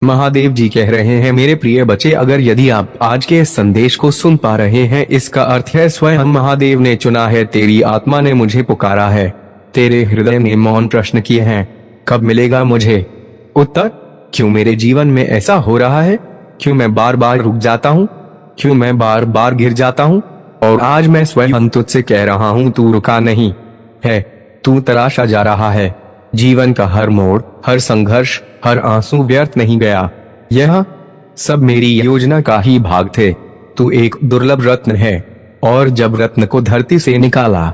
महादेव जी कह रहे हैं, मेरे प्रिय बच्चे, अगर यदि आप आज के इस संदेश को सुन पा रहे हैं, इसका अर्थ है स्वयं महादेव ने चुना है, तेरी आत्मा ने मुझे पुकारा है, तेरे हृदय में मौन प्रश्न किए हैं, कब मिलेगा मुझे उत्तर? क्यों मेरे जीवन में ऐसा हो रहा है? क्यों मैं बार बार रुक जाता हूँ? क्यों मैं बार बार गिर जाता हूँ? और आज मैं स्वयं तुझसे कह रहा हूँ, तू रुका नहीं है, तू तराशा जा रहा है। जीवन का हर मोड़, हर संघर्ष, हर आंसू व्यर्थ नहीं गया। यह सब मेरी योजना का ही भाग थे। तू एक दुर्लभ रत्न है, और जब रत्न को धरती से निकाला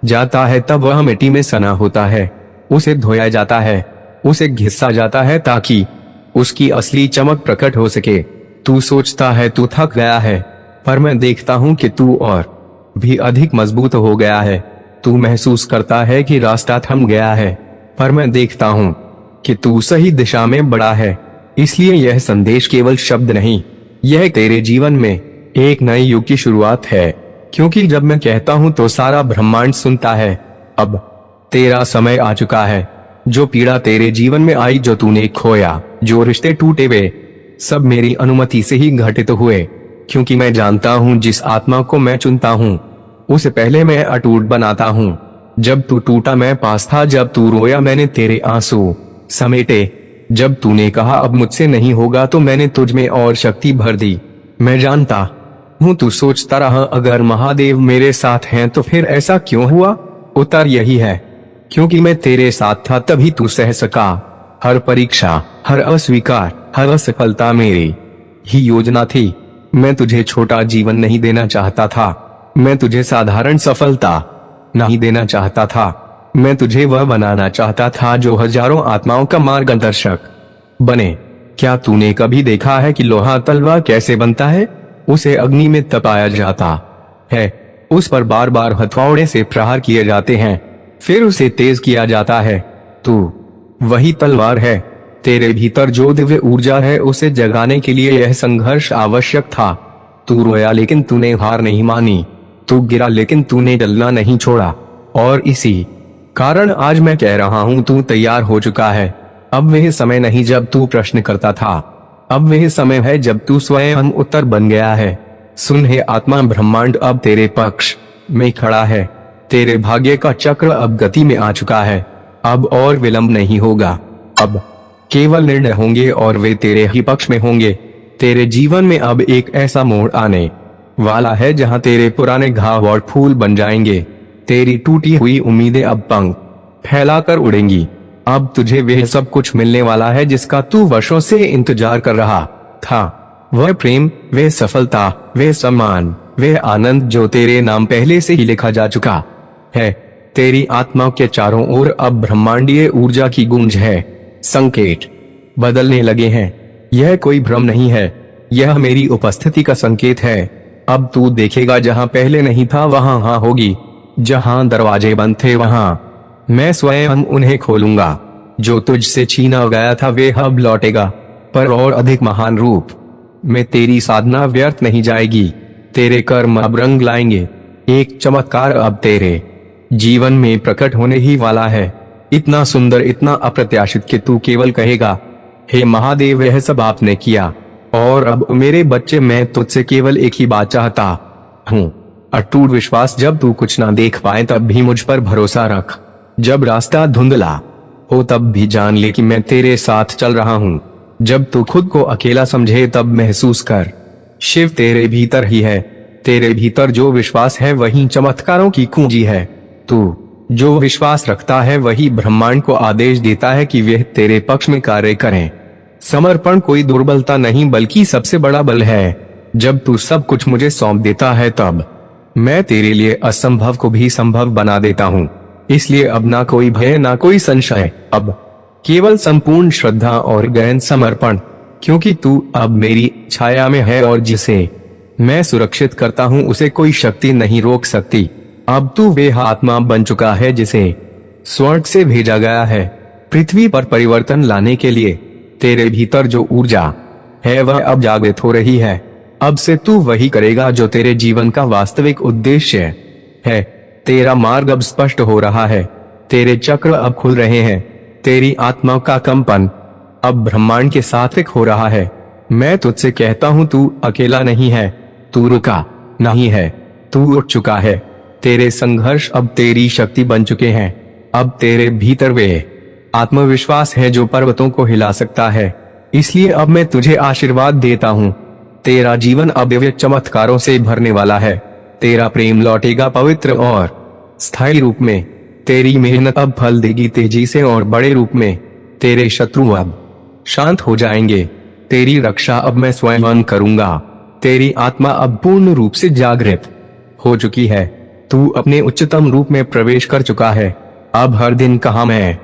जाता है तब वह मिट्टी में सना होता है। उसे धोया जाता है, उसे घिसा जाता है ताकि उसकी असली चमक प्रकट हो सके। तू सोचता है तू थक गया है, पर मैं देखता हूँ कि तू और भी अधिक मजबूत हो गया है। तू महसूस करता है कि रास्ता थम गया है, पर मैं देखता हूँ कि तू सही दिशा में बढ़ा है। इसलिए यह संदेश केवल शब्द नहीं, यह तेरे जीवन में एक नए युग की शुरुआत है। क्योंकि जब मैं कहता हूँ तो सारा ब्रह्मांड सुनता है। अब तेरा समय आ चुका है। जो पीड़ा तेरे जीवन में आई, जो तूने खोया, जो रिश्ते टूटे, वे सब मेरी अनुमति से ही घटित हुए। क्योंकि मैं जानता हूँ जिस आत्मा को मैं चुनता हूँ उसे पहले मैं अटूट बनाता हूँ। जब तू टूटा मैं पास था, जब तू रोया मैंने तेरे आंसू समेटे, जब तूने कहा अब मुझसे नहीं होगा तो मैंने तुझ में और शक्ति भर दी। मैं जानता हूँ तू सोचता रहा, अगर महादेव मेरे साथ हैं तो फिर ऐसा क्यों हुआ? उत्तर यही है, क्योंकि मैं तेरे साथ था तभी तू सह सका। हर परीक्षा, हर अस्वीकार, हर असफलता मेरी ही योजना थी। मैं तुझे छोटा जीवन नहीं देना चाहता था, मैं तुझे साधारण सफलता नहीं देना चाहता था। मैं तुझे वह बनाना चाहता था जो हजारों आत्माओं का मार्गदर्शक बने। क्या तूने कभी देखा है कि लोहा तलवार कैसे बनता है? उसे अग्नि में तपाया जाता है, उस पर बार बार हथौड़े से प्रहार किए जाते हैं, फिर उसे तेज किया जाता है। तू वही तलवार है। तेरे भीतर जो दिव्य ऊर्जा है उसे जगाने के लिए यह संघर्ष आवश्यक था। तू रोया लेकिन तूने हार नहीं मानी, तू गिरा लेकिन तूने डलना नहीं छोड़ा। और इसी कारण आज मैं कह रहा हूँ, तू तैयार हो चुका है। अब वह समय नहीं जब तू प्रश्न करता था, अब वह समय है जब तू स्वयं उत्तर बन गया है। सुन हे आत्मा, ब्रह्मांड अब तेरे पक्ष में खड़ा है। तेरे भाग्य का चक्र अब गति में आ चुका है। अब और विलंब नहीं होगा, अब केवल निर्णय होंगे और वे तेरे ही पक्ष में होंगे। तेरे जीवन में अब एक ऐसा मोड़ आने वाला है जहां तेरे पुराने घाव और फूल बन जाएंगे। तेरी टूटी हुई उम्मीदें अब पंख फैलाकर उड़ेंगी। अब तुझे वह सब कुछ मिलने वाला है जिसका तू वर्षों से इंतजार कर रहा था। वह प्रेम, वह सफलता, वह सम्मान, वह आनंद जो तेरे नाम पहले से ही लिखा जा चुका है। तेरी आत्मा के चारों ओर अब ब्रह्मांडीय ऊर्जा की गूंज है। संकेत बदलने लगे हैं। यह कोई भ्रम नहीं है, यह मेरी उपस्थिति का संकेत है। अब तू देखेगा जहां पहले नहीं था वहां हाँ होगी। जहां दरवाजे बंद थे वहां मैं स्वयं उन्हें खोलूंगा। जो तुझसे छीना गया था वे अब लौटेगा, पर और अधिक महान रूप में। तेरी साधना व्यर्थ नहीं जाएगी। तेरे कर्म अब रंग लाएंगे। एक चमत्कार अब तेरे जीवन में प्रकट होने ही वाला है। इतना सुंदर, इतना अप्रत्याशित कि तू केवल कहेगा, हे महादेव, यह सब आपने किया। और अब मेरे बच्चे, मैं तुझसे केवल एक ही बात चाहता हूँ, अटूट विश्वास। जब तू कुछ ना देख पाए तब भी मुझ पर भरोसा रख। जब रास्ता धुंधला हो तब भी जान ले कि मैं तेरे साथ चल रहा हूँ। जब तू खुद को अकेला समझे तब महसूस कर, शिव तेरे भीतर ही है। तेरे भीतर जो विश्वास है वही चमत्कारों की कुंजी है। तू जो विश्वास रखता है वही ब्रह्मांड को आदेश देता है कि वह तेरे पक्ष में कार्य करें। समर्पण कोई दुर्बलता नहीं बल्कि सबसे बड़ा बल है। जब तू सब कुछ मुझे सौंप देता है तब मैं तेरे लिए असंभव को भी संभव बना देता हूँ। इसलिए अब ना कोई भय, ना कोई संशय, अब केवल संपूर्ण श्रद्धा और गहन समर्पण। क्योंकि तू अब मेरी छाया में है और जिसे मैं सुरक्षित करता हूँ उसे कोई शक्ति नहीं रोक सकती। अब तू वह आत्मा बन चुका है जिसे स्वर्ग से भेजा गया है पृथ्वी पर परिवर्तन लाने के लिए। तेरे भीतर जो ऊर्जा है वह अब जागृत हो रही है। अब से तू वही करेगा जो तेरे जीवन का वास्तविक उद्देश्य है। तेरा मार्ग अब स्पष्ट हो रहा है। तेरे चक्र अब खुल रहे हैं। तेरी आत्मा का कंपन अब ब्रह्मांड के साथ एक हो रहा है। मैं तुझसे कहता हूँ तू अकेला नहीं है, तू रुका नहीं है, तू उठ चुका है। तेरे संघर्ष अब तेरी शक्ति बन चुके हैं। अब तेरे भीतर वे आत्मविश्वास है जो पर्वतों को हिला सकता है। इसलिए अब मैं तुझे आशीर्वाद देता हूँ। तेरा जीवन अब दिव्य चमत्कारों से भरने वाला है। तेरा प्रेम लौटेगा पवित्र और स्थायी रूप में। तेरी मेहनत अब फल देगी तेजी से और बड़े रूप में। तेरे शत्रु अब शांत हो जाएंगे। तेरी रक्षा अब मैं स्वयं करूंगा। तेरी आत्मा अब पूर्ण रूप से जागृत हो चुकी है। तू अपने उच्चतम रूप में प्रवेश कर चुका है। अब हर दिन कहा मैं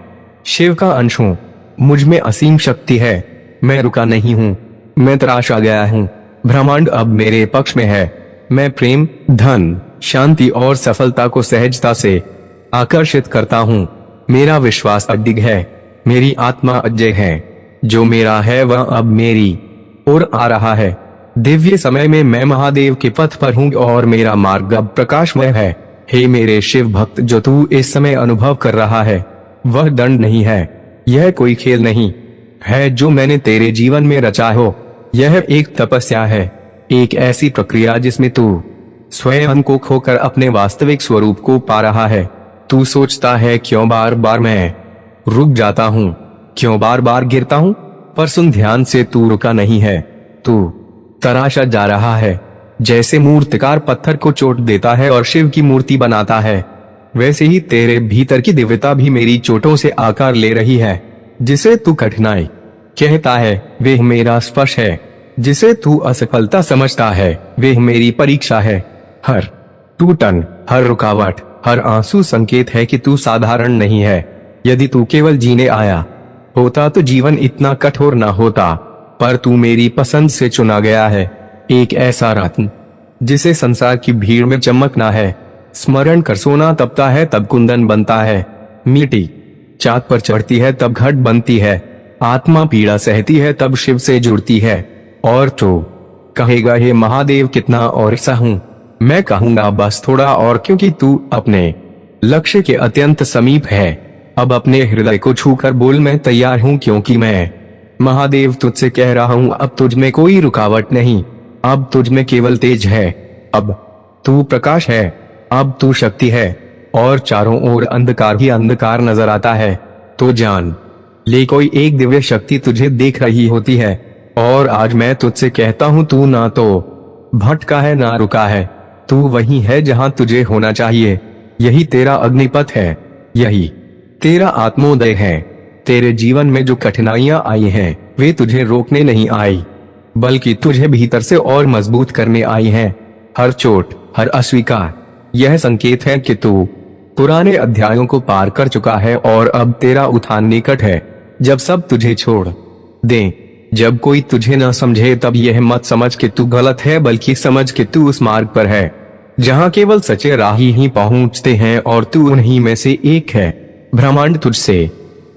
शिव का अंश हूँ, मुझ में असीम शक्ति है। मैं रुका नहीं हूँ, मैं तराशा गया हूँ। ब्रह्मांड अब मेरे पक्ष में है। मैं प्रेम, धन, शांति और सफलता को सहजता से आकर्षित करता हूँ। मेरा विश्वास अडिग है, मेरी आत्मा अजय है। जो मेरा है वह अब मेरी ओर आ रहा है। दिव्य समय में मैं महादेव के पथ पर हूँ और मेरा मार्ग अब प्रकाशमय है। हे मेरे शिव भक्त, जो तू इस समय अनुभव कर रहा है वह दंड नहीं है, यह कोई खेल नहीं है जो मैंने तेरे जीवन में रचा हो। यह एक तपस्या है, एक ऐसी प्रक्रिया जिसमें तू स्वयं को खोकर अपने वास्तविक स्वरूप को पा रहा है। तू सोचता है क्यों बार बार मैं रुक जाता हूँ, क्यों बार बार गिरता हूँ, पर सुन ध्यान से, तू रुका नहीं है, तू तराशा जा रहा है। जैसे मूर्तिकार पत्थर को चोट देता है और शिव की मूर्ति बनाता है, वैसे ही तेरे भीतर की दिव्यता भी मेरी चोटों से आकार ले रही है। जिसे तू कठिनाई कहता है वह मेरा स्पर्श है, जिसे तू असफलता समझता है वह मेरी परीक्षा है। हर टूटन, हर रुकावट, हर आंसू संकेत है कि तू साधारण नहीं है। यदि तू केवल जीने आया होता तो जीवन इतना कठोर ना होता, पर तू मेरी पसंद से चुना गया है। एक ऐसा रत्न जिसे संसार की भीड़ में चमकना है। स्मरण कर सोना तपता है तब कुंदन बनता है, मिट्टी चाँद पर चढ़ती है तब घट बनती है, आत्मा पीड़ा सहती है तब शिव से जुड़ती है। और तो कहेगा हे महादेव कितना और सहूं, मैं कहूंगा बस थोड़ा और, क्योंकि तू अपने लक्ष्य के अत्यंत समीप है। अब अपने हृदय को छूकर बोल मैं तैयार हूँ, क्योंकि मैं महादेव तुझसे कह रहा हूँ अब तुझ में कोई रुकावट नहीं, अब तुझ में केवल तेज है। अब तू प्रकाश है, अब तू शक्ति है और चारों ओर अंधकार ही अंधकार नजर आता है। तो जान ले कोई एक दिव्य शक्ति तुझे देख रही होती है। और आज मैं तुझसे कहता हूँ तू ना तो भटका है ना रुका है, तू वही है जहाँ तुझे होना चाहिए। यही तेरा अग्निपथ है, यही तेरा आत्मोदय है। तेरे जीवन में जो कठिनाइयां आई हैं वे तुझे रोकने नहीं आई, बल्कि तुझे भीतर से और मजबूत करने आई हैं। हर चोट, हर अस्वीकार यह संकेत है कि तू पुराने अध्यायों को पार कर चुका है और अब तेरा उत्थान निकट है। जब सब तुझे छोड़ दे, जब कोई तुझे न समझे, तब यह मत समझ कि तू गलत है, बल्कि समझ कि तू उस मार्ग पर है जहाँ केवल सच्चे राही ही पहुँचते हैं और तू उन्हीं में से एक है। ब्रह्मांड तुझसे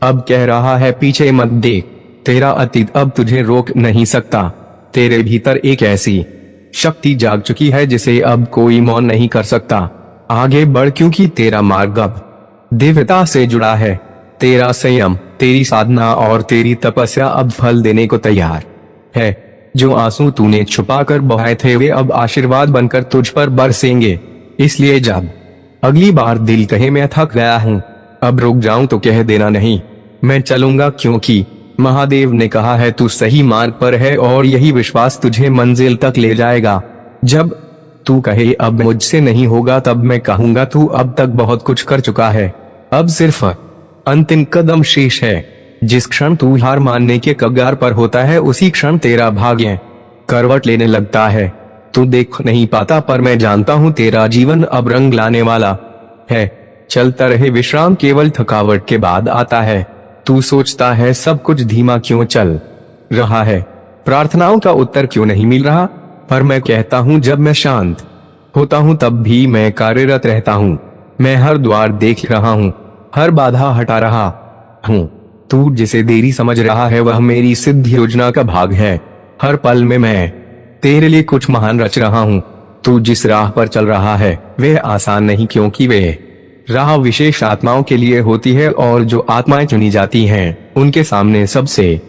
अब कह रहा है पीछे मत देख, तेरा अतीत अब तुझे रोक नहीं सकता। तेरे भीतर एक ऐसी शक्ति जाग चुकी है जिसे अब कोई मौन नहीं कर सकता। आगे बढ़, क्योंकि तेरा मार्ग अब दिव्यता से जुड़ा है। तेरा संयम, तेरी साधना और तेरी तपस्या अब फल देने को तैयार है। जो आंसू तूने छुपा कर बहाए थे वे अब आशीर्वाद बनकर तुझ पर बरसेंगे। इसलिए जब अगली बार दिल कहे मैं थक गया हूँ, अब रुक जाऊं, तो कह देना नहीं, मैं चलूंगा, क्योंकि महादेव ने कहा है तू सही मार्ग पर है और यही विश्वास तुझे मंजिल तक ले जाएगा। जब तू कहे अब मुझसे नहीं होगा, तब मैं कहूंगा तू अब तक बहुत कुछ कर चुका है, अब सिर्फ अंतिम कदम शेष है। जिस क्षण तू हार मानने के कगार पर होता है उसी क्षण तेरा भाग्य करवट लेने लगता है। तू देख नहीं पाता, पर मैं जानता हूँ तेरा जीवन अब रंग लाने वाला है। चलता रहे, विश्राम केवल थकावट के बाद आता है। तू सोचता है सब कुछ धीमा क्यों चल रहा है, प्रार्थनाओं का उत्तर क्यों नहीं मिल रहा, पर मैं कहता हूँ जब मैं शांत होता हूँ तब भी मैं कार्यरत रहता हूँ। मैं हर द्वार देख रहा हूँ, हर बाधा हटा रहा हूँ। तू जिसे देरी समझ रहा है वह मेरी सिद्ध योजना का भाग है। हर पल में मैं तेरे लिए कुछ महान रच रहा हूँ। तू जिस राह पर चल रहा है वह आसान नहीं, क्योंकि वे राह विशेष आत्माओं के लिए होती है और जो आत्माएं चुनी जाती हैं उनके सामने सबसे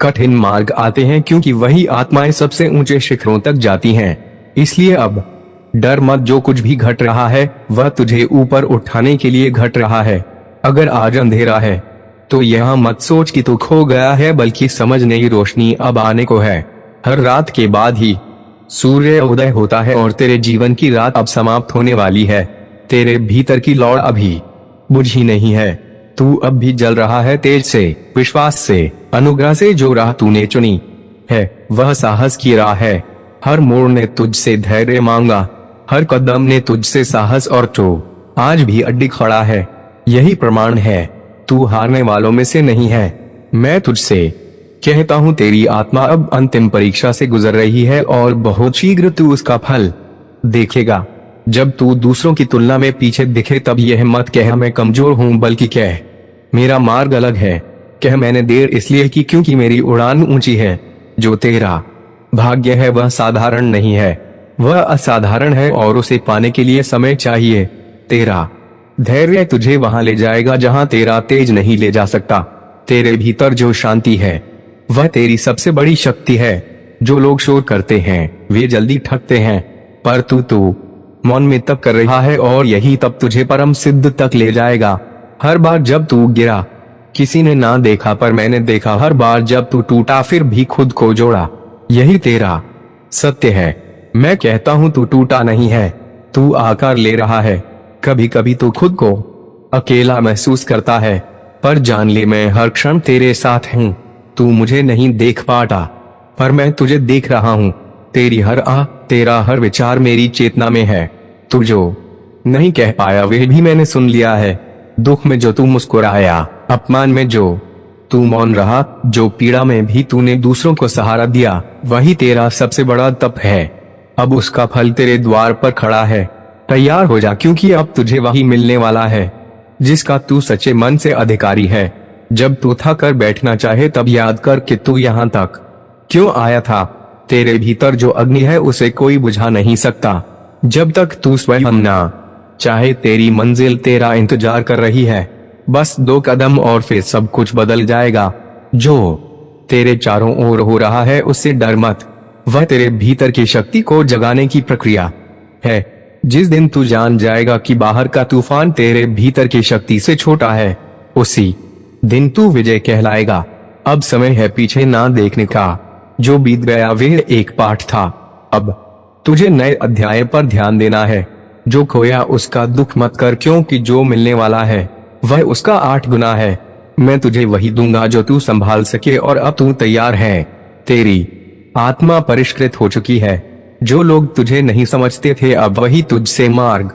कठिन मार्ग आते हैं क्योंकि वही आत्माएं सबसे ऊंचे शिखरों तक जाती हैं। इसलिए अब डर मत, जो कुछ भी घट रहा है वह तुझे ऊपर उठाने के लिए घट रहा है। अगर आज अंधेरा है तो यह मत सोच कि तू खो गया है, बल्कि समझ नई रोशनी अब आने को है। हर रात के बाद ही सूर्य उदय होता है और तेरे जीवन की रात अब समाप्त होने वाली है। तेरे भीतर की लौ अभी बुझी नहीं है, तू अब भी जल रहा है तेज से, विश्वास से, अनुग्रह से। जो राह तूने चुनी है वह साहस की राह है। हर मोड़ ने तुझसे धैर्य मांगा, हर कदम ने तुझसे साहस और तो आज भी अड्डी खड़ा है। यही प्रमाण है तू हारने वालों में से नहीं है। मैं तुझसे कहता हूँ, तेरी आत्मा अब अंतिम परीक्षा से गुजर रही है और बहुत शीघ्र तू उसका फल देखेगा। जब तू दूसरों की तुलना में पीछे दिखे तब यह मत कह मैं कमजोर हूँ, बल्कि कह मेरा मार्ग अलग है। कह मैंने देर इसलिए की क्योंकि मेरी उड़ान ऊंची है। जो तेरा भाग्य है वह साधारण नहीं है, वह असाधारण है और उसे पाने के लिए समय चाहिए। तेरा धैर्य तुझे वहां ले जाएगा जहां तेरा तेज नहीं ले जा सकता। तेरे भीतर जो शांति है वह तेरी सबसे बड़ी शक्ति है। जो लोग शोर करते हैं वे जल्दी थकते हैं, पर तू मौन में तप कर रहा है और यही तप तुझे परम सिद्ध तक ले जाएगा। हर बार जब तू गिरा किसी ने ना देखा पर मैंने देखा, हर बार जब तू टूटा फिर भी खुद को जोड़ा। यही तेरा सत्य है। मैं कहता हूँ तू टूटा नहीं है, तू आकार ले रहा है। कभी कभी तू खुद को अकेला महसूस करता है, पर जान ले मैं हर क्षण तेरे साथ हूँ। तू मुझे नहीं देख पाता पर मैं तुझे देख रहा हूँ। तेरी हर तेरा हर विचार मेरी चेतना में है। तू जो नहीं कह पाया वह भी मैंने सुन लिया है। दुख में जो तू मुस्कुराया, अपमान में जो तू मौन रहा, जो पीड़ा में भी तूने दूसरों को सहारा दिया, वही तेरा सबसे बड़ा तप है। अब उसका फल तेरे द्वार पर खड़ा है। तैयार हो जा, क्योंकि अब तुझे वही मिलने वाला है जिसका तू सच्चे मन से अधिकारी है। जब तू थक कर बैठना चाहे तब याद कर कि तू यहाँ तक क्यों आया था। तेरे भीतर जो अग्नि है उसे कोई बुझा नहीं सकता जब तक तू स्वयं ना चाहे। तेरी मंजिल तेरा इंतजार कर रही है। बस 2 कदम और फिर सब कुछ बदल जाएगा। जो तेरे चारों ओर हो रहा है उससे डर मत, वह तेरे भीतर की शक्ति को जगाने की प्रक्रिया है। जिस दिन तू जान जाएगा कि बाहर का तूफान तेरे भीतर की शक्ति से छोटा है, उसी दिन तू विजय कहलाएगा। अब समय है पीछे ना देखने का। जो बीत गया वह एक पाठ था। अब तुझे नए अध्याय पर ध्यान देना है। जो खोया उसका दुख मत कर, क्योंकि जो मिलने वाला है वह उसका 8 गुना है। मैं तुझे वही दूंगा जो तू संभाल सके और अब तू तैयार है। तेरी आत्मा परिष्कृत हो चुकी है। जो लोग तुझे नहीं समझते थे अब वही तुझसे मार्ग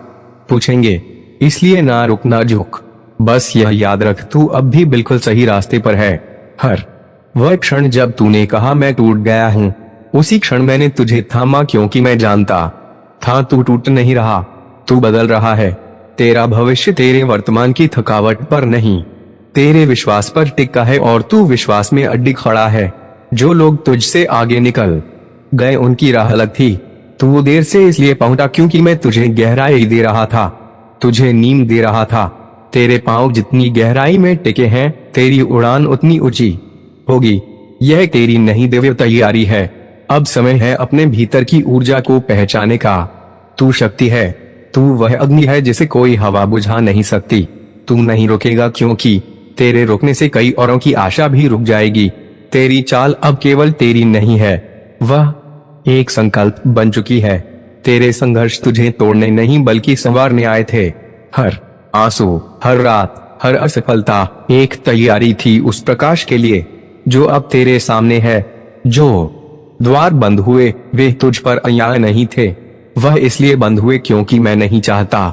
पूछेंगे, इसलिए ना रुक ना झुक। बस यह याद रख, तू अब भी बिल्कुल सही रास्ते पर है। हर वह क्षण जब तूने कहा मैं टूट गया हूँ, उसी क्षण मैंने तुझे थामा, क्योंकि मैं जानता था तू टूट नहीं रहा, तू बदल रहा है। तेरा भविष्य तेरे वर्तमान की थकावट पर नहीं, तेरे विश्वास पर टिका है और तू विश्वास में अड्डी खड़ा है। जो लोग तुझसे आगे निकल गए उनकी राह अलग थी। तू देर से इसलिए पहुंचा क्योंकि मैं तुझे गहराई दे रहा था, तुझे नींद दे रहा था। तेरे पांव जितनी गहराई में टिके हैं तेरी उड़ान उतनी ऊंची होगी। यह तेरी नहीं दिव्य तैयारी है। अब समय है अपने भीतर की ऊर्जा को पहचाने का। तू शक्ति है, तू वह अग्नि है जिसे कोई हवा बुझा नहीं सकती। तू नहीं रुकेगा, क्योंकि तेरे रुकने से कई औरों की आशा भी रुक जाएगी। तेरी चाल अब केवल तेरी नहीं है, वह एक संकल्प बन चुकी है। तेरे संघर्ष तुझे तोड़ने नहीं बल्कि संवारने आए थे। हर आंसू, हर रात, हर असफलता एक तैयारी थी उस प्रकाश के लिए जो अब तेरे सामने है। जो द्वार बंद हुए वे तुझ पर अन्याय नहीं थे, वह इसलिए बंद हुए क्योंकि मैं नहीं चाहता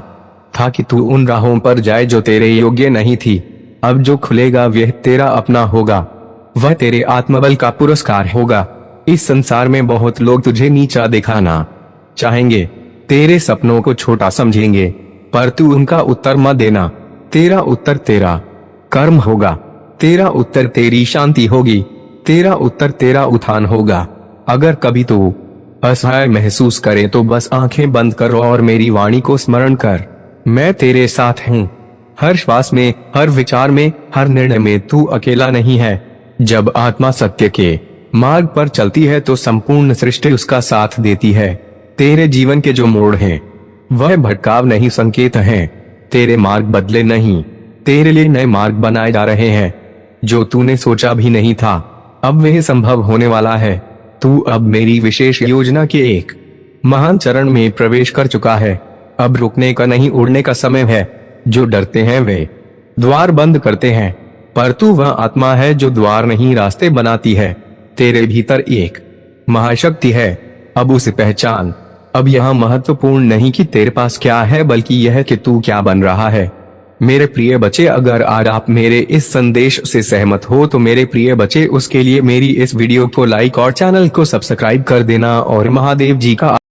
था कि तू उन राहों पर जाए जो तेरे योग्य नहीं थी। अब जो खुलेगा वह तेरा अपना होगा, वह तेरे आत्मबल का पुरस्कार होगा। इस संसार में बहुत लोग तुझे नीचा दिखाना चाहेंगे, तेरे सपनों को छोटा समझेंगे, पर तू उनका उत्तर मत देना। तेरा उत्तर तेरा कर्म होगा, तेरा उत्तर तेरी शांति होगी, तेरा उत्तर तेरा उत्थान होगा। अगर कभी तू असहाय महसूस करे तो बस आंखें बंद कर और मेरी वाणी को स्मरण कर। मैं तेरे साथ हूँ। हर श्वास में, हर विचार में, हर निर्णय में तू अकेला नहीं है। जब आत्मा सत्य के मार्ग पर चलती है तो संपूर्ण सृष्टि उसका साथ देती है। तेरे जीवन के जो मोड़ हैं वह भटकाव नहीं संकेत हैं। तेरे मार्ग बदले नहीं, तेरे लिए नए मार्ग बनाए जा रहे हैं। जो तूने सोचा भी नहीं था अब वह संभव होने वाला है। तू अब मेरी विशेष योजना के एक महान चरण में प्रवेश कर चुका है। अब रुकने का नहीं, उड़ने का समय है। जो डरते हैं वे द्वार बंद करते हैं, पर तू वह आत्मा है जो द्वार नहीं रास्ते बनाती है। तेरे भीतर एक महाशक्ति है, अब उसे पहचान। अब यह महत्वपूर्ण नहीं कि तेरे पास क्या है, बल्कि यह कि तू क्या बन रहा है। मेरे प्रिय बच्चे, अगर आज आप मेरे इस संदेश से सहमत हो तो मेरे प्रिय बच्चे उसके लिए मेरी इस वीडियो को लाइक और चैनल को सब्सक्राइब कर देना और महादेव जी का